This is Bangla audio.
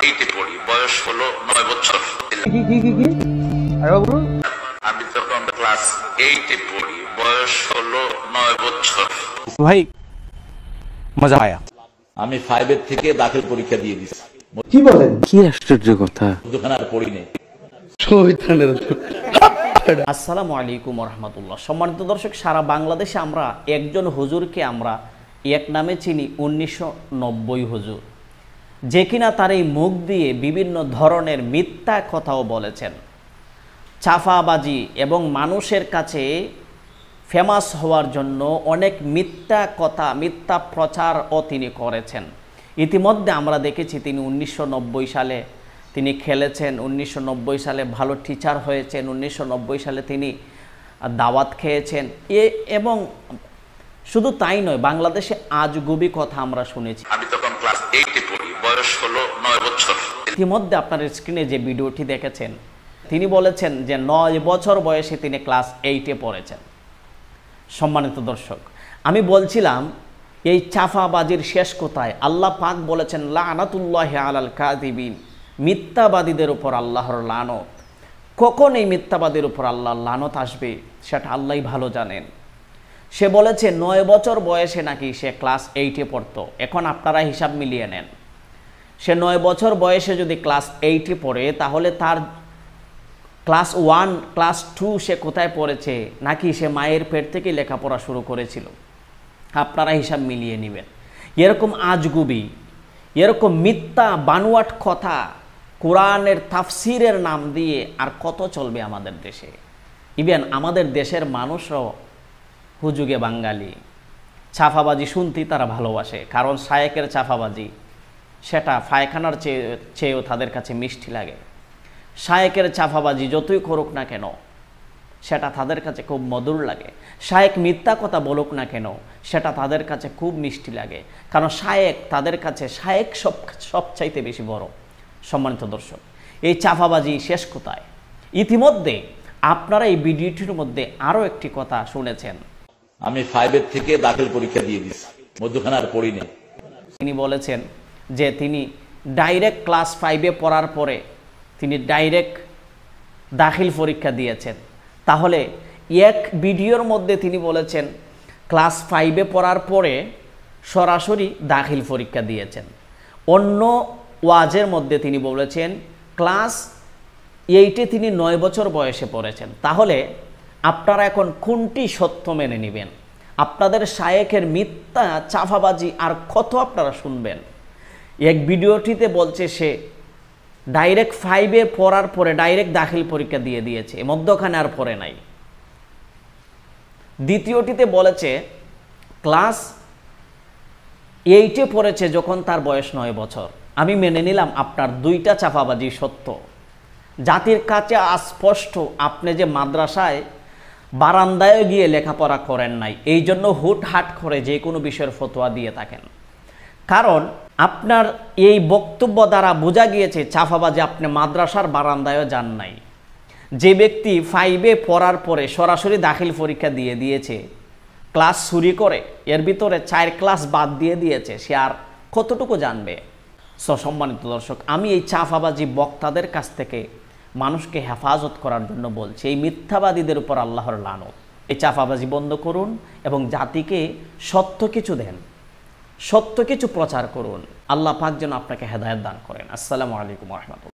8-এ পড়ি, বয়স হলো 9 বছর। আমি তখন ক্লাস 8-এ পড়ি, বয়স হলো 9 বছর। ভাই মজা আয়া। আমি 5-এর থেকে দাখিল পরীক্ষা দিয়ে দিচ্ছি। কি বলেন? কি আশ্চর্য কথা। দোকান আর পড়ি নেই। আসসালামু আলাইকুম রহমতুল্লাহ। সম্মানিত দর্শক, সারা বাংলাদেশে আমরা একজন হুজুরকে আমরা এক নামে চিনি, 1990 হুজুর, যে কিনা তার এই মুখ দিয়ে বিভিন্ন ধরনের মিথ্যা কথাও বলেছেন, চাফাবাজি এবং মানুষের কাছে ফেমাস হওয়ার জন্য অনেক মিথ্যা কথা, মিথ্যা প্রচারও তিনি করেছেন। ইতিমধ্যে আমরা দেখেছি তিনি 1990 সালে তিনি খেলেছেন, 1990 সালে ভালো টিচার হয়েছেন, 1990 সালে তিনি দাওয়াত খেয়েছেন। এবং শুধু তাই নয়, বাংলাদেশে আজগুবি কথা আমরা শুনেছি। আমি তখন ক্লাস 8-এ পড়ি, বয়স হলো 9 বছর। ইতিমধ্যে আপনার স্ক্রিনে যে ভিডিওটি দেখেছেন, তিনি বলেছেন যে 9 বছর বয়সে তিনি ক্লাস 8-এ পড়েছেন। সম্মানিত দর্শক, আমি বলছিলাম এই চাফাবাজির শেষ কোথায়? আল্লাহ পাক বলেছেন লানাতুল্লাহি আলাল কাযিবিন, মিথ্যাবাদীদের উপর আল্লাহর লানত। কখন এই মিথ্যাবাদীর উপর আল্লাহর লানত আসবে সেটা আল্লাহই ভালো জানেন। সে বলেছে 9 বছর বয়সে নাকি সে ক্লাস 8-এ পড়তো। এখন আপনারা হিসাব মিলিয়ে নেন, সে 9 বছর বয়সে যদি ক্লাস 8-এ পড়ে, তাহলে তার ক্লাস 1, ক্লাস 2 সে কোথায় পড়েছে? নাকি সে মায়ের পেট থেকে লেখাপড়া শুরু করেছিল? আপনারা হিসাব মিলিয়ে নেবেন। এরকম আজগুবি, এরকম মিথ্যা বানোয়াট কথা কোরআনের তাফসিরের নাম দিয়ে আর কত চলবে আমাদের দেশে? ইভেন আমাদের দেশের মানুষও হুজুগে বাঙালি, চাফাবাজি শুনতেই তারা ভালোবাসে, কারণ শায়েকের চাফাবাজি সেটা পায়খানার চেয়েও তাদের কাছে মিষ্টি লাগে। শায়েকের চাফাবাজি যতই করুক না কেন সেটা তাদের কাছে খুব মধুর লাগে। শায়েক মিথ্যা কথা বলুক না কেন সেটা তাদের কাছে খুব মিষ্টি লাগে, কারণ শায়েক তাদের কাছে শায়েক সবচাইতে বেশি বড়। সম্মানিত দর্শক, এই চাফাবাজি শেষ কোথায়? ইতিমধ্যে আপনারা এই ভিডিওটির মধ্যে আরও একটি কথা শুনেছেন। আমি 5-এর থেকে দাখিল পরীক্ষা দিয়ে দিচ্ছি, মধ্যখানে আর পড়ি নেই। তিনি বলেছেন যে তিনি ডাইরেক্ট ক্লাস 5-এ পড়ার পরে তিনি ডাইরেক্ট দাখিল পরীক্ষা দিয়েছেন। তাহলে এক ভিডিওর মধ্যে তিনি বলেছেন ক্লাস 5-এ পড়ার পরে সরাসরি দাখিল পরীক্ষা দিয়েছেন। অন্য ওয়াজের মধ্যে তিনি বলেছেন ক্লাস 8-এ তিনি 9 বছর বয়সে পড়েছেন। তাহলে আপনারা এখন কোনটি সত্য মেনে নেবেন? আপনাদের শায়েখের মিথ্যা চাফাবাজি আর কত আপনারা শুনবেন? এক ভিডিওটিতে বলছে সে ডাইরেক্ট 5-এ পড়ার পরে ডাইরেক্ট দাখিল পরীক্ষা দিয়ে দিয়েছে, মধ্যখানে আর পড়ে নাই। দ্বিতীয়টিতে বলেছে ক্লাস 8-এ পড়েছে যখন তার বয়স 9 বছর। আমি মেনে নিলাম আপনার দুইটা চাফাবাজি সত্য। জাতির কাছে স্পষ্ট আপনি যে মাদ্রাসায় বারান্দায় গিয়ে লেখাপড়া করেন নাই, এই জন্য হুটহাট করে যে কোনো বিষয়ের ফতোয়া দিয়ে থাকেন। কারণ আপনার এই বক্তব্য দ্বারা বোঝা গিয়েছে চাফাবাজি আপনি মাদ্রাসার বারান্দায়ও যান নাই। যে ব্যক্তি 5-এ পড়ার পরে সরাসরি দাখিল পরীক্ষা দিয়ে দিয়েছে, ক্লাস চুরি করে এর ভিতরে 4 ক্লাস বাদ দিয়ে দিয়েছে, সে আর কতটুকু জানবে? সম্মানিত দর্শক, আমি এই চাফাবাজি বক্তাদের কাছ থেকে মানুষকে হেফাজত করার জন্য বলছি, এই মিথ্যাবাদীদের উপর আল্লাহর লানত। এই চাফাবাজি বন্ধ করুন এবং জাতিকে সত্য কিছু দেন, সত্য কিছু প্রচার করুন। আল্লাহ পাক যেন আপনাকে হেদায়েত দান করেন। আসসালামু আলাইকুম ওয়া রাহমাতুল্লাহ।